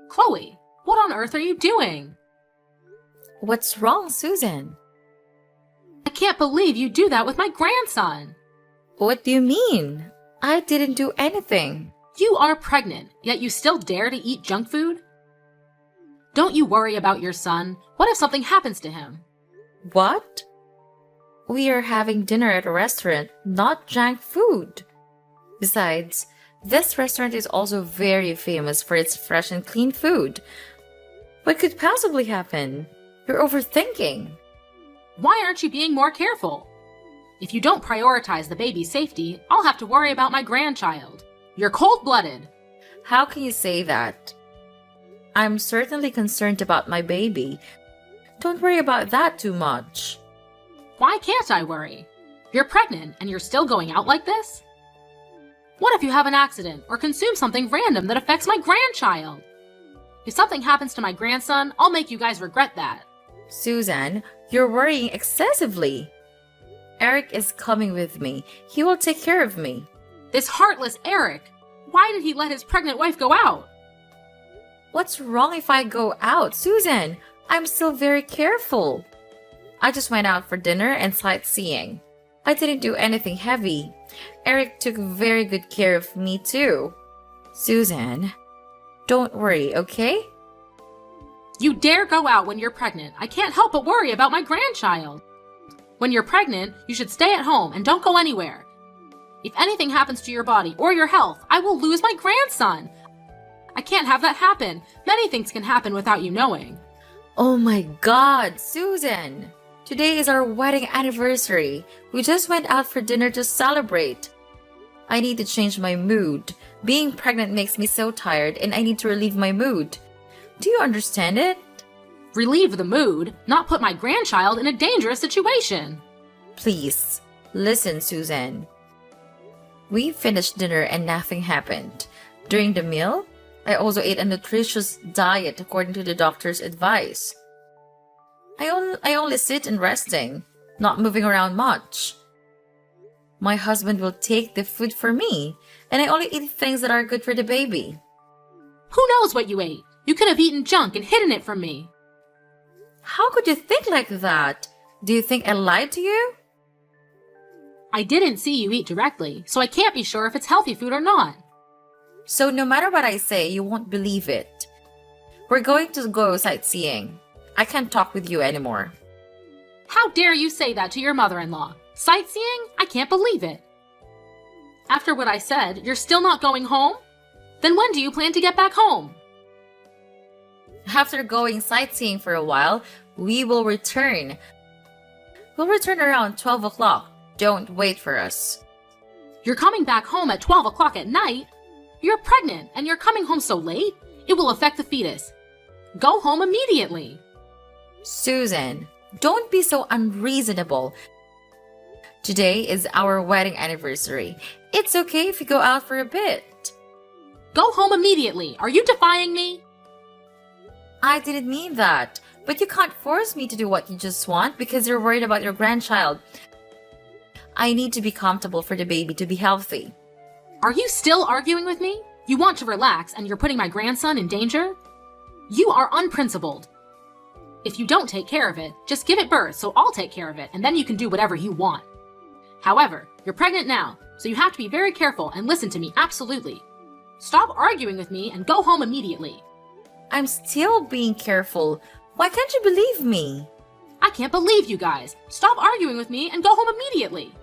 Chloe, what on earth are you doing? What's wrong, Susan? I can't believe you do that with my grandson. What do you mean? I didn't do anything. You are pregnant, yet you still dare to eat junk food? Don't you worry about your son? What if something happens to him? What? We are having dinner at a restaurant, not junk food. Besides, this restaurant is also very famous for its fresh and clean food. What could possibly happen? You're overthinking. Why aren't you being more careful? If you don't prioritize the baby's safety, I'll have to worry about my grandchild. You're cold-blooded. How can you say that? I'm certainly concerned about my baby. Don't worry about that too much. Why can't I worry? You're pregnant and you're still going out like this? What if you have an accident or consume something random that affects my grandchild? If something happens to my grandson, I'll make you guys regret that. Susan, you're worrying excessively. Eric is coming with me. He will take care of me. This heartless Eric! Why did he let his pregnant wife go out? What's wrong if I go out, Susan? I'm still very careful. I just went out for dinner and sightseeing. I didn't do anything heavy. Eric took very good care of me too. Susan, don't worry, okay? You dare go out when you're pregnant. I can't help but worry about my grandchild. When you're pregnant, you should stay at home and don't go anywhere. If anything happens to your body or your health, I will lose my grandson. I can't have that happen. Many things can happen without you knowing. Oh my God, Susan! Today is our wedding anniversary. We just went out for dinner to celebrate. I need to change my mood. Being pregnant makes me so tired and I need to relieve my mood. Do you understand it? Relieve the mood, not put my grandchild in a dangerous situation. Please, listen, Susan. We finished dinner and nothing happened. During the meal, I also ate a nutritious diet according to the doctor's advice. I only sit and resting, not moving around much. My husband will take the food for me, and I only eat things that are good for the baby. Who knows what you ate? You could have eaten junk and hidden it from me. How could you think like that? Do you think I lied to you? I didn't see you eat directly, so I can't be sure if it's healthy food or not. So no matter what I say, you won't believe it. We're going to go sightseeing. I can't talk with you anymore. How dare you say that to your mother-in-law? Sightseeing? I can't believe it. After what I said, you're still not going home? Then when do you plan to get back home? After going sightseeing for a while, we will return. We'll return around 12 o'clock. Don't wait for us. You're coming back home at 12 o'clock at night? You're pregnant and you're coming home so late? It will affect the fetus. Go home immediately. Susan, don't be so unreasonable. Today is our wedding anniversary. It's okay if you go out for a bit. Go home immediately. Are you defying me? I didn't mean that, but you can't force me to do what you just want because you're worried about your grandchild. I need to be comfortable for the baby to be healthy. Are you still arguing with me? You want to relax and you're putting my grandson in danger? You are unprincipled. If you don't take care of it, just give it birth so I'll take care of it and then you can do whatever you want. However, you're pregnant now, so you have to be very careful and listen to me absolutely. Stop arguing with me and go home immediately. I'm still being careful. Why can't you believe me? I can't believe you guys. Stop arguing with me and go home immediately.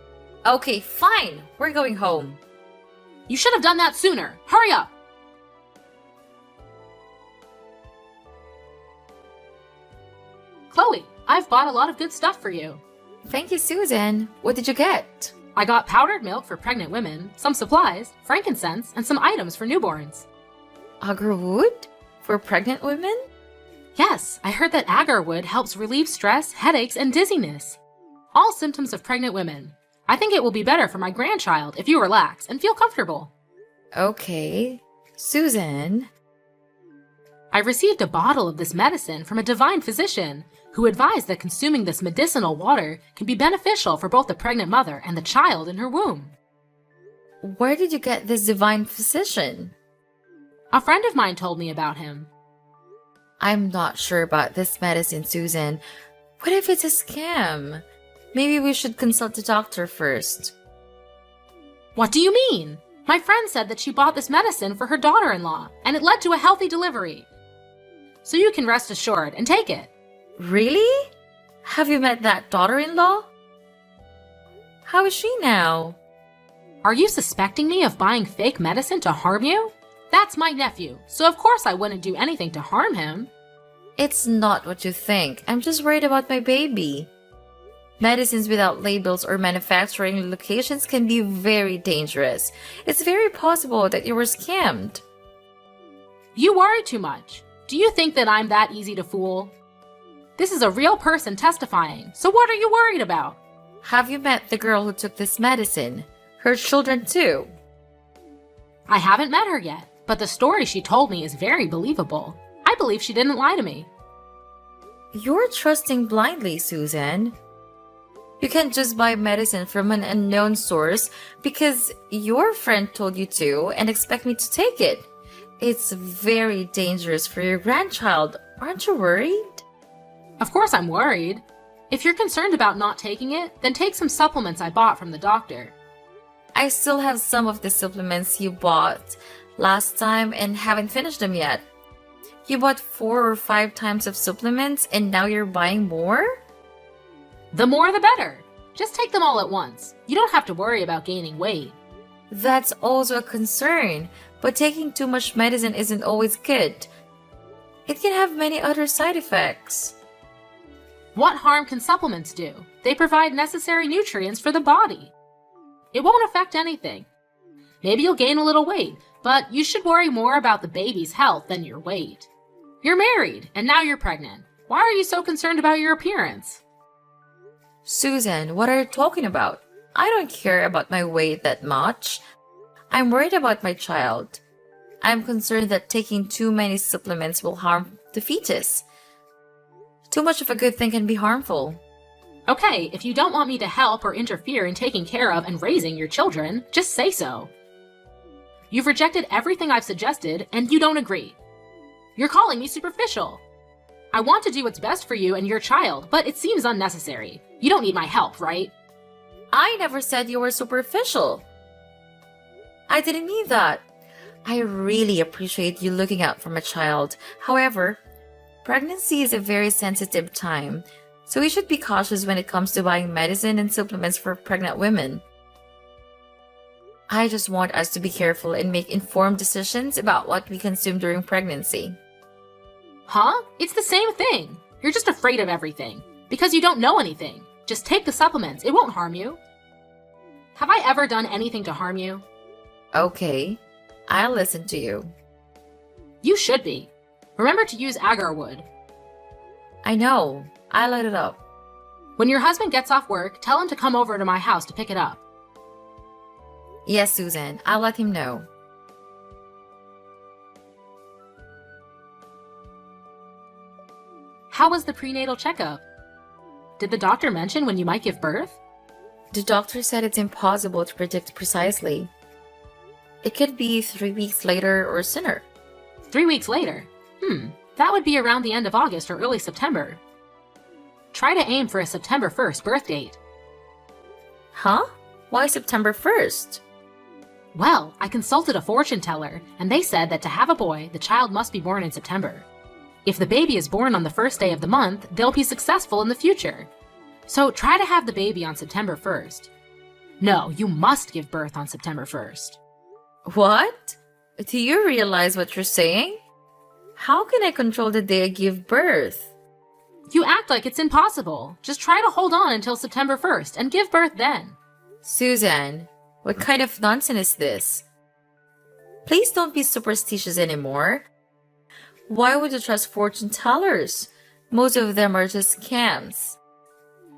Okay, fine. We're going home. You should have done that sooner. Hurry up. Chloe, I've bought a lot of good stuff for you. Thank you, Susan. What did you get? I got powdered milk for pregnant women, some supplies, frankincense, and some items for newborns. Agarwood? For pregnant women? Yes, I heard that agarwood helps relieve stress, headaches, and dizziness. All symptoms of pregnant women. I think it will be better for my grandchild if you relax and feel comfortable. Okay. Susan. I received a bottle of this medicine from a divine physician who advised that consuming this medicinal water can be beneficial for both the pregnant mother and the child in her womb. Where did you get this divine physician? A friend of mine told me about him. I'm not sure about this medicine, Susan. What if it's a scam? Maybe we should consult the doctor first. What do you mean? My friend said that she bought this medicine for her daughter-in-law, and it led to a healthy delivery. So you can rest assured and take it. Really? Have you met that daughter-in-law? How is she now? Are you suspecting me of buying fake medicine to harm you? That's my nephew, so of course I wouldn't do anything to harm him. It's not what you think. I'm just worried about my baby. Medicines without labels or manufacturing locations can be very dangerous. It's very possible that you were scammed. You worry too much. Do you think that I'm that easy to fool? This is a real person testifying, so what are you worried about? Have you met the girl who took this medicine? Her children too? I haven't met her yet, but the story she told me is very believable. I believe she didn't lie to me. You're trusting blindly, Susan. You can't just buy medicine from an unknown source because your friend told you to and expect me to take it. It's very dangerous for your grandchild. Aren't you worried? Of course I'm worried. If you're concerned about not taking it, then take some supplements I bought from the doctor. I still have some of the supplements you bought last time and haven't finished them yet. You bought 4 or 5 times of supplements and now you're buying more? The more the better. Just take them all at once. You don't have to worry about gaining weight. That's also a concern, but taking too much medicine isn't always good. It can have many other side effects. What harm can supplements do? They provide necessary nutrients for the body. It won't affect anything. Maybe you'll gain a little weight, but you should worry more about the baby's health than your weight. You're married, and now you're pregnant. Why are you so concerned about your appearance? Susan, what are you talking about? I don't care about my weight that much. I'm worried about my child. I'm concerned that taking too many supplements will harm the fetus. Too much of a good thing can be harmful. Okay, if you don't want me to help or interfere in taking care of and raising your children, just say so. You've rejected everything I've suggested, and you don't agree. You're calling me superficial. I want to do what's best for you and your child, but it seems unnecessary. You don't need my help, right? I never said you were superficial. I didn't mean that. I really appreciate you looking out for my child. However, pregnancy is a very sensitive time, so we should be cautious when it comes to buying medicine and supplements for pregnant women. I just want us to be careful and make informed decisions about what we consume during pregnancy. Huh? It's the same thing. You're just afraid of everything. Because you don't know anything. Just take the supplements. It won't harm you. Have I ever done anything to harm you? Okay, I'll listen to you. You should be. Remember to use agar wood. I know. I'll light it up. When your husband gets off work, tell him to come over to my house to pick it up. Yes, Susan, I'll let him know. How was the prenatal checkup? Did the doctor mention when you might give birth? The doctor said it's impossible to predict precisely. It could be 3 weeks later or sooner. 3 weeks later? That would be around the end of August or early September. Try to aim for a September 1st birth date. Huh? Why September 1st? Well, I consulted a fortune teller, and they said that to have a boy, the child must be born in September. If the baby is born on the first day of the month, they'll be successful in the future. So try to have the baby on September 1st. No, you must give birth on September 1st. What? Do you realize what you're saying? How can I control the day I give birth? You act like it's impossible. Just try to hold on until September 1st and give birth then. Susan, what kind of nonsense is this? Please don't be superstitious anymore. Why would you trust fortune tellers? Most of them are just scams.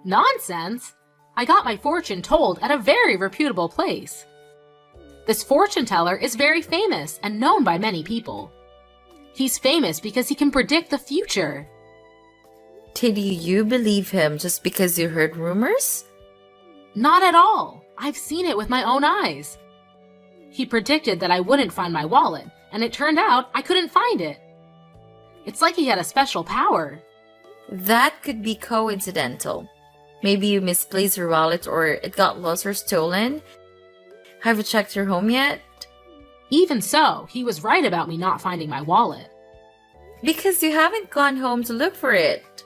Nonsense! I got my fortune told at a very reputable place. This fortune teller is very famous and known by many people. He's famous because he can predict the future. Did you believe him just because you heard rumors? Not at all. I've seen it with my own eyes. He predicted that I wouldn't find my wallet, and it turned out I couldn't find it. It's like he had a special power. That could be coincidental. Maybe you misplaced your wallet or it got lost or stolen. Have you checked your home yet? Even so, he was right about me not finding my wallet. Because you haven't gone home to look for it.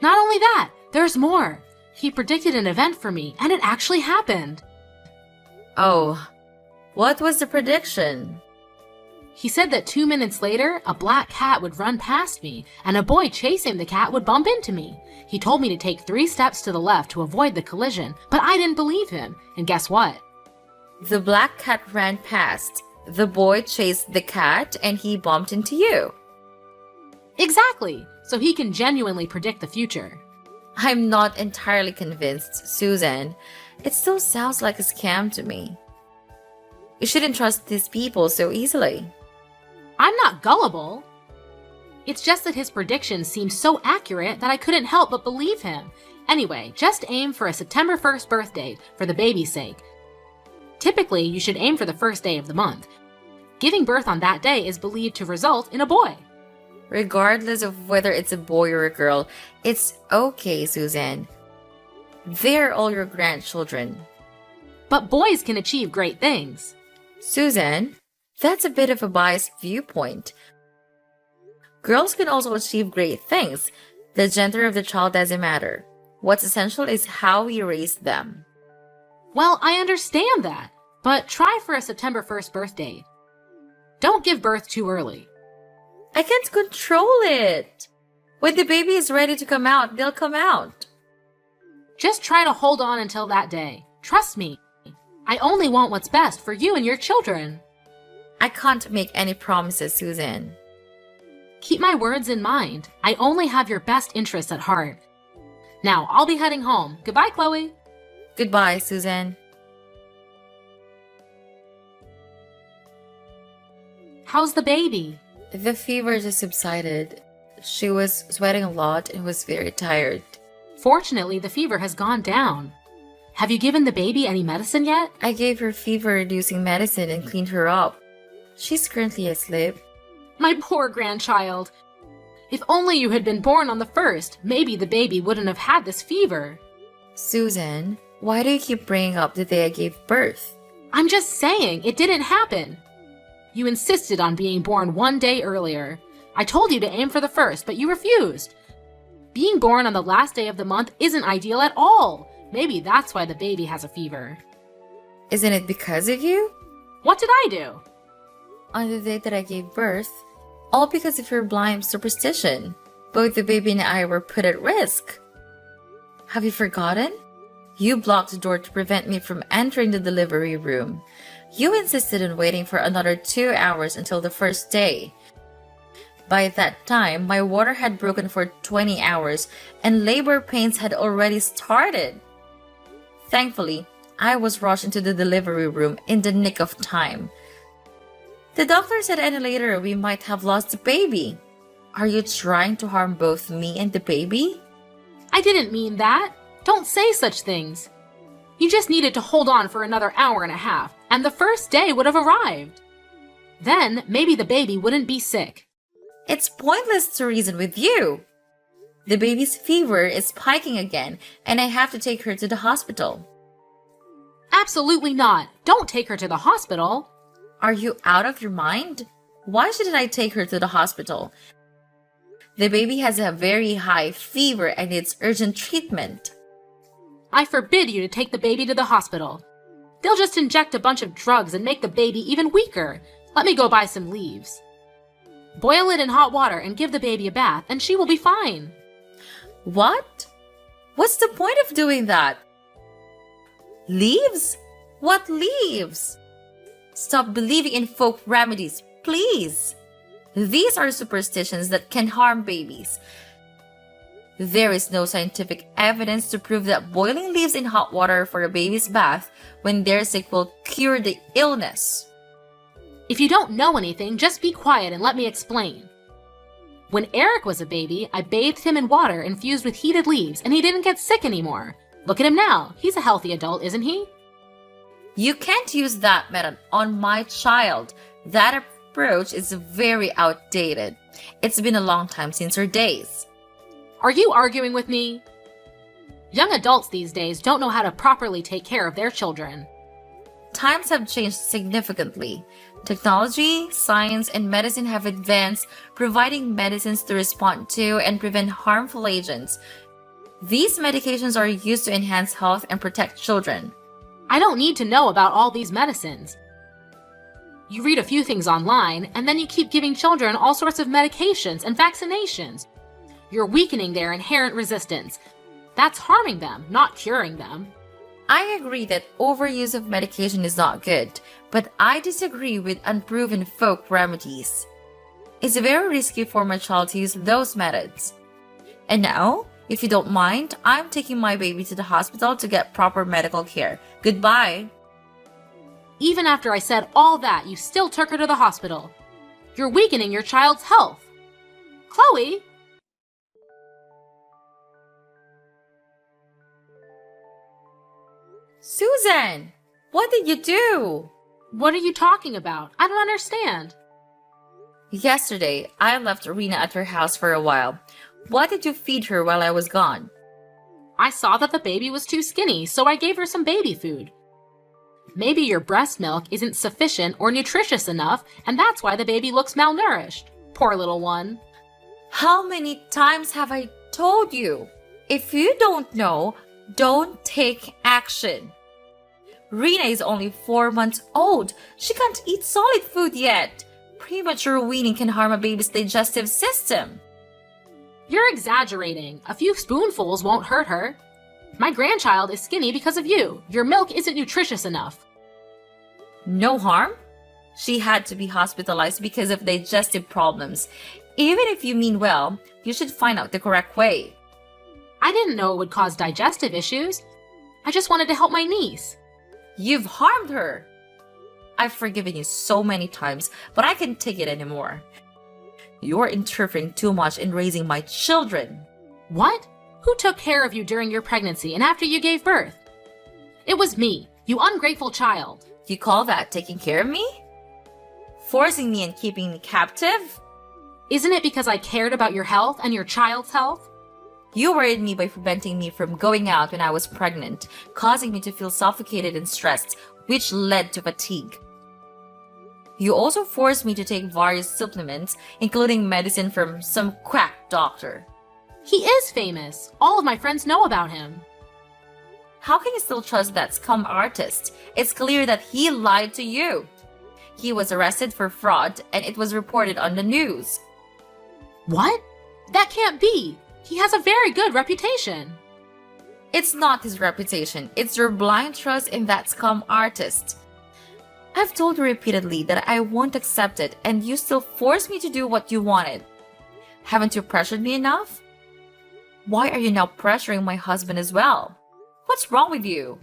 Not only that, there's more. He predicted an event for me, and it actually happened. Oh, what was the prediction? He said that 2 minutes later, a black cat would run past me, and a boy chasing the cat would bump into me. He told me to take 3 steps to the left to avoid the collision, but I didn't believe him. And guess what? The black cat ran past. The boy chased the cat and he bumped into you. Exactly! So he can genuinely predict the future. I'm not entirely convinced, Susan. It still sounds like a scam to me. You shouldn't trust these people so easily. I'm not gullible. It's just that his predictions seemed so accurate that I couldn't help but believe him. Anyway, just aim for a September 1st birthday for the baby's sake. Typically, you should aim for the first day of the month. Giving birth on that day is believed to result in a boy. Regardless of whether it's a boy or a girl, it's okay, Susan. They're all your grandchildren. But boys can achieve great things. Susan, that's a bit of a biased viewpoint. Girls can also achieve great things. The gender of the child doesn't matter. What's essential is how we raise them. Well, I understand that, but try for a September 1st birthday. Don't give birth too early. I can't control it. When the baby is ready to come out, they'll come out. Just try to hold on until that day. Trust me. I only want what's best for you and your children. I can't make any promises, Susan. Keep my words in mind. I only have your best interests at heart. Now, I'll be heading home. Goodbye, Chloe. Goodbye, Susan. How's the baby? The fever just subsided. She was sweating a lot and was very tired. Fortunately, the fever has gone down. Have you given the baby any medicine yet? I gave her fever-reducing medicine and cleaned her up. She's currently asleep. My poor grandchild. If only you had been born on the 1st, maybe the baby wouldn't have had this fever. Susan, why do you keep bringing up the day I gave birth? I'm just saying, it didn't happen. You insisted on being born 1 day earlier. I told you to aim for the 1st, but you refused. Being born on the last day of the month isn't ideal at all. Maybe that's why the baby has a fever. Isn't it because of you? What did I do? On the day that I gave birth, all because of your blind superstition, both the baby and I were put at risk. Have you forgotten? You blocked the door to prevent me from entering the delivery room. You insisted on waiting for another 2 hours until the first day. By that time, my water had broken for 20 hours and labor pains had already started. Thankfully, I was rushed into the delivery room in the nick of time. The doctor said any later we might have lost the baby. Are you trying to harm both me and the baby? I didn't mean that. Don't say such things. You just needed to hold on for another hour and a half, and the first day would have arrived. Then, maybe the baby wouldn't be sick. It's pointless to reason with you. The baby's fever is spiking again, and I have to take her to the hospital. Absolutely not. Don't take her to the hospital. Are you out of your mind? Why shouldn't I take her to the hospital? The baby has a very high fever and needs urgent treatment. I forbid you to take the baby to the hospital. They'll just inject a bunch of drugs and make the baby even weaker. Let me go buy some leaves. Boil it in hot water and give the baby a bath, and she will be fine. What? What's the point of doing that? Leaves? What leaves? Stop believing in folk remedies, please. These are superstitions that can harm babies. There is no scientific evidence to prove that boiling leaves in hot water for a baby's bath when they're sick will cure the illness. If you don't know anything, just be quiet and let me explain. When Eric was a baby, I bathed him in water infused with heated leaves, and he didn't get sick anymore. Look at him now. He's a healthy adult, isn't he? You can't use that method on my child. That approach is very outdated. It's been a long time since her days. Are you arguing with me? Young adults these days don't know how to properly take care of their children. Times have changed significantly. Technology, science, and medicine have advanced, providing medicines to respond to and prevent harmful agents. These medications are used to enhance health and protect children. I don't need to know about all these medicines. You read a few things online, and then you keep giving children all sorts of medications and vaccinations. You're weakening their inherent resistance. That's harming them, not curing them. I agree that overuse of medication is not good, but I disagree with unproven folk remedies. It's very risky for my child to use those methods. And now, if you don't mind, I'm taking my baby to the hospital to get proper medical care. Goodbye. Even after I said all that, you still took her to the hospital. You're weakening your child's health. Chloe! Susan! What did you do? What are you talking about? I don't understand. Yesterday, I left Rena at her house for a while. What did you feed her while I was gone? I saw that the baby was too skinny, so I gave her some baby food. Maybe your breast milk isn't sufficient or nutritious enough, and that's why the baby looks malnourished. Poor little one. How many times have I told you? If you don't know, don't take action. Rena is only 4 months old. She can't eat solid food yet. Premature weaning can harm a baby's digestive system. You're exaggerating. A few spoonfuls won't hurt her. My grandchild is skinny because of you. Your milk isn't nutritious enough. No harm? She had to be hospitalized because of digestive problems. Even if you mean well, you should find out the correct way. I didn't know it would cause digestive issues. I just wanted to help my niece. You've harmed her. I've forgiven you so many times, but I can't take it anymore. You're interfering too much in raising my children. What? Who took care of you during your pregnancy and after you gave birth? It was me, you ungrateful child. You call that taking care of me? Forcing me and keeping me captive? Isn't it because I cared about your health and your child's health? You worried me by preventing me from going out when I was pregnant, causing me to feel suffocated and stressed, which led to fatigue. You also forced me to take various supplements, including medicine from some quack doctor. He is famous. All of my friends know about him. How can you still trust that scum artist? It's clear that he lied to you. He was arrested for fraud and it was reported on the news. What? That can't be. He has a very good reputation. It's not his reputation. It's your blind trust in that scum artist. I've told you repeatedly that I won't accept it and you still force me to do what you wanted. Haven't you pressured me enough? Why are you now pressuring my husband as well? What's wrong with you?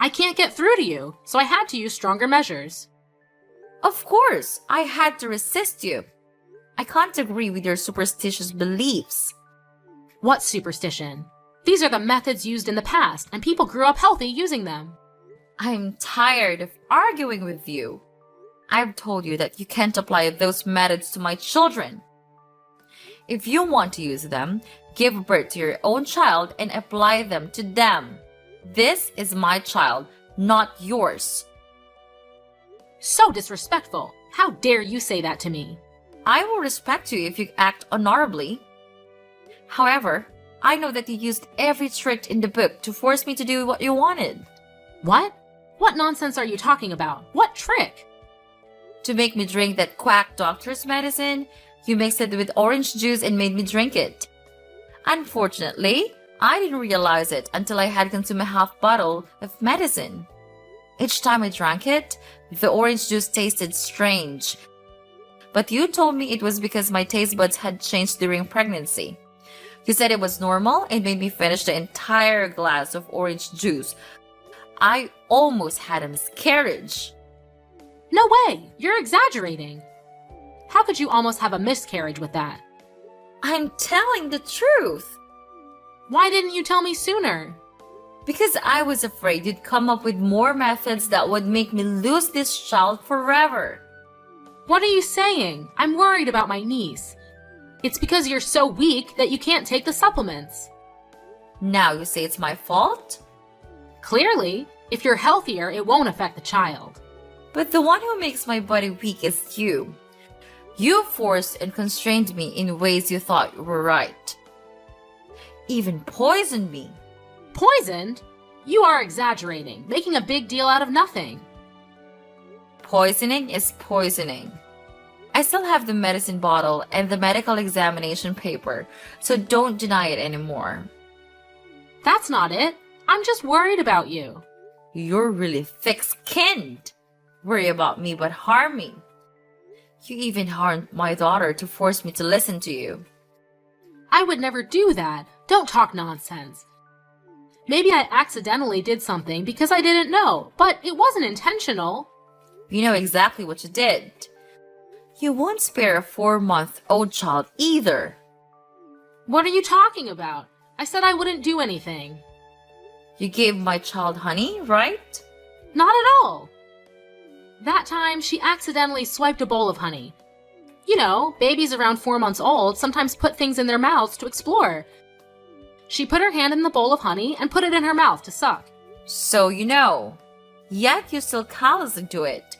I can't get through to you, so I had to use stronger measures. Of course, I had to resist you. I can't agree with your superstitious beliefs. What superstition? These are the methods used in the past, and people grew up healthy using them. I'm tired of arguing with you. I've told you that you can't apply those methods to my children. If you want to use them, give birth to your own child and apply them to them. This is my child, not yours. So disrespectful. How dare you say that to me? I will respect you if you act honorably. However, I know that you used every trick in the book to force me to do what you wanted. What? What nonsense are you talking about? What trick? To make me drink that quack doctor's medicine, you mixed it with orange juice and made me drink it. Unfortunately, I didn't realize it until I had consumed a half bottle of medicine. Each time I drank it, the orange juice tasted strange. But you told me it was because my taste buds had changed during pregnancy. You said it was normal and made me finish the entire glass of orange juice. I almost had a miscarriage. No way! You're exaggerating. How could you almost have a miscarriage with that? I'm telling the truth. Why didn't you tell me sooner? Because I was afraid you'd come up with more methods that would make me lose this child forever. What are you saying? I'm worried about my niece. It's because you're so weak that you can't take the supplements. Now you say it's my fault? Clearly, if you're healthier, it won't affect the child. But the one who makes my body weak is you. You forced and constrained me in ways you thought were right. Even poisoned me. Poisoned? You are exaggerating, making a big deal out of nothing. Poisoning is poisoning. I still have the medicine bottle and the medical examination paper, so don't deny it anymore. That's not it. I'm just worried about you. You're really thick-skinned. Worry about me but harm me. You even harmed my daughter to force me to listen to you. I would never do that. Don't talk nonsense. Maybe I accidentally did something because I didn't know, but it wasn't intentional. You know exactly what you did. You won't spare a 4-month-old child either. What are you talking about? I said I wouldn't do anything. You gave my child honey, right? Not at all. That time, she accidentally swiped a bowl of honey. You know, babies around 4 months old sometimes put things in their mouths to explore. She put her hand in the bowl of honey and put it in her mouth to suck. So you know. Yet you still callous into it.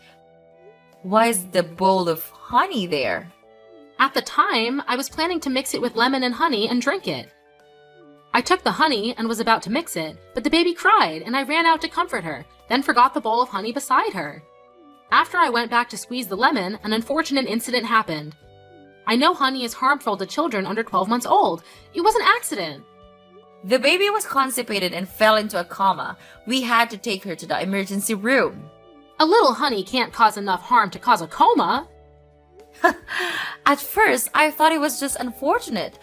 Why is the bowl of honey there? At the time, I was planning to mix it with lemon and honey and drink it. I took the honey and was about to mix it, but the baby cried and I ran out to comfort her, then forgot the bowl of honey beside her. After I went back to squeeze the lemon, an unfortunate incident happened. I know honey is harmful to children under 12 months old. It was an accident. The baby was constipated and fell into a coma. We had to take her to the emergency room. A little honey can't cause enough harm to cause a coma. At first, I thought it was just unfortunate,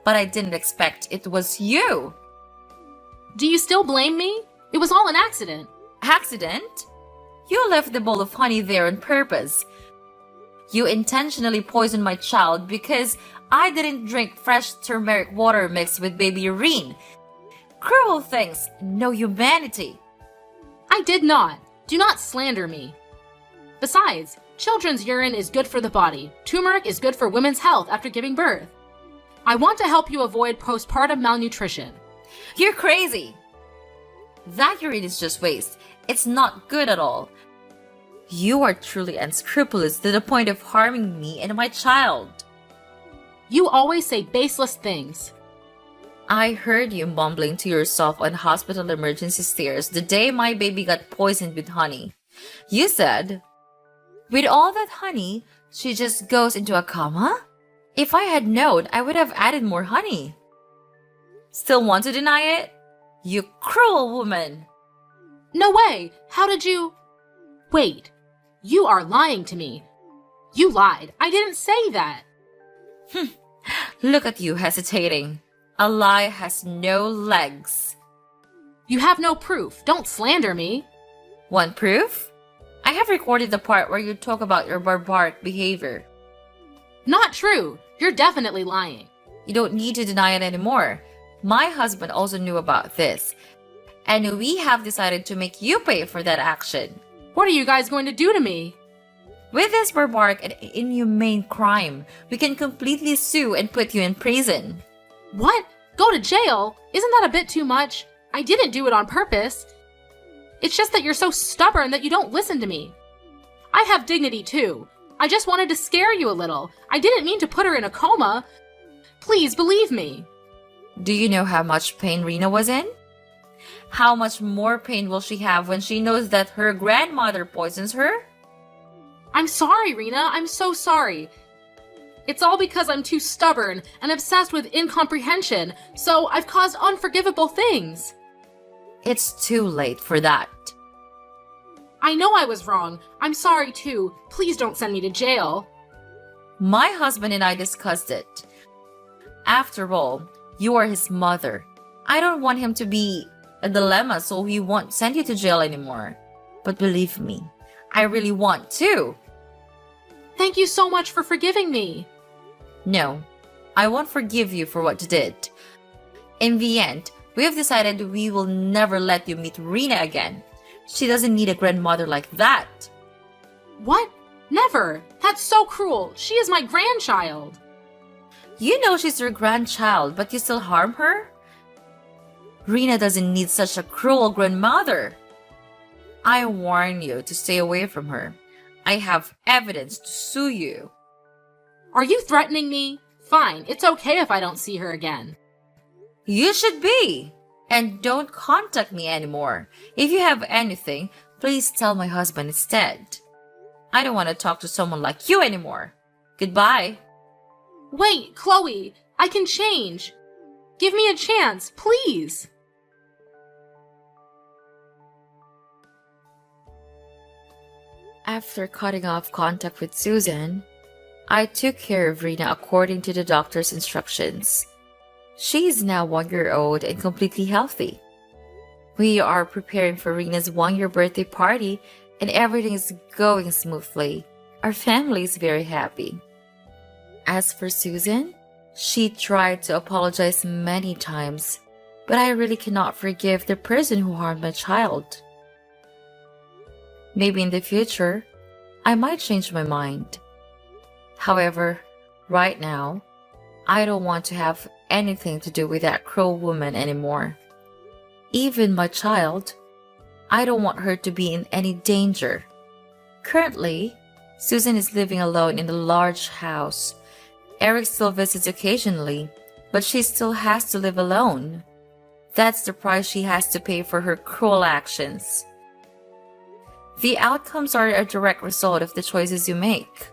but I didn't expect it was you. Do you still blame me? It was all an accident. Accident? You left the bowl of honey there on purpose. You intentionally poisoned my child because I didn't drink fresh turmeric water mixed with baby urine. Cruel things, no humanity. I did not. Do not slander me. Besides, children's urine is good for the body. Turmeric is good for women's health after giving birth. I want to help you avoid postpartum malnutrition. You're crazy. That urine is just waste. It's not good at all. You are truly unscrupulous to the point of harming me and my child. You always say baseless things. I heard you mumbling to yourself on hospital emergency stairs the day my baby got poisoned with honey. You said, with all that honey, she just goes into a coma? If I had known, I would have added more honey. Still want to deny it? You cruel woman! No way! How did you... Wait. You are lying to me. You lied. I didn't say that. Look at you hesitating. A lie has no legs. You have no proof. Don't slander me. Want proof? I have recorded the part where you talk about your barbaric behavior. Not true. You're definitely lying. You don't need to deny it anymore. My husband also knew about this. And we have decided to make you pay for that action. What are you guys going to do to me? With this barbaric and inhumane crime, we can completely sue and put you in prison. What? Go to jail? Isn't that a bit too much? I didn't do it on purpose. It's just that you're so stubborn that you don't listen to me. I have dignity too. I just wanted to scare you a little. I didn't mean to put her in a coma. Please believe me. Do you know how much pain Rena was in? How much more pain will she have when she knows that her grandmother poisons her? I'm sorry, Rena. I'm so sorry. It's all because I'm too stubborn and obsessed with incomprehension, so I've caused unforgivable things. It's too late for that. I know I was wrong. I'm sorry too. Please don't send me to jail. My husband and I discussed it. After all, you are his mother. I don't want him to be a dilemma, so he won't send you to jail anymore. But believe me, I really want to. Thank you so much for forgiving me. No, I won't forgive you for what you did. In the end, we have decided we will never let you meet Rena again. She doesn't need a grandmother like that. What? Never! That's so cruel! She is my grandchild! You know she's your grandchild, but you still harm her? Rena doesn't need such a cruel grandmother. I warn you to stay away from her. I have evidence to sue you. Are you threatening me? Fine, it's okay if I don't see her again. You should be. And don't contact me anymore. If you have anything, please tell my husband instead. I don't want to talk to someone like you anymore. Goodbye. Wait, Chloe, I can change. Give me a chance, please. After cutting off contact with Susan, I took care of Rena according to the doctor's instructions. She is now 1 year old and completely healthy. We are preparing for Rena's 1 year birthday party and everything is going smoothly. Our family is very happy. As for Susan, she tried to apologize many times, but I really cannot forgive the person who harmed my child. Maybe in the future, I might change my mind. However, right now, I don't want to have anything to do with that cruel woman anymore. Even my child, I don't want her to be in any danger. Currently, Susan is living alone in a large house. Eric still visits occasionally, but she still has to live alone. That's the price she has to pay for her cruel actions. The outcomes are a direct result of the choices you make.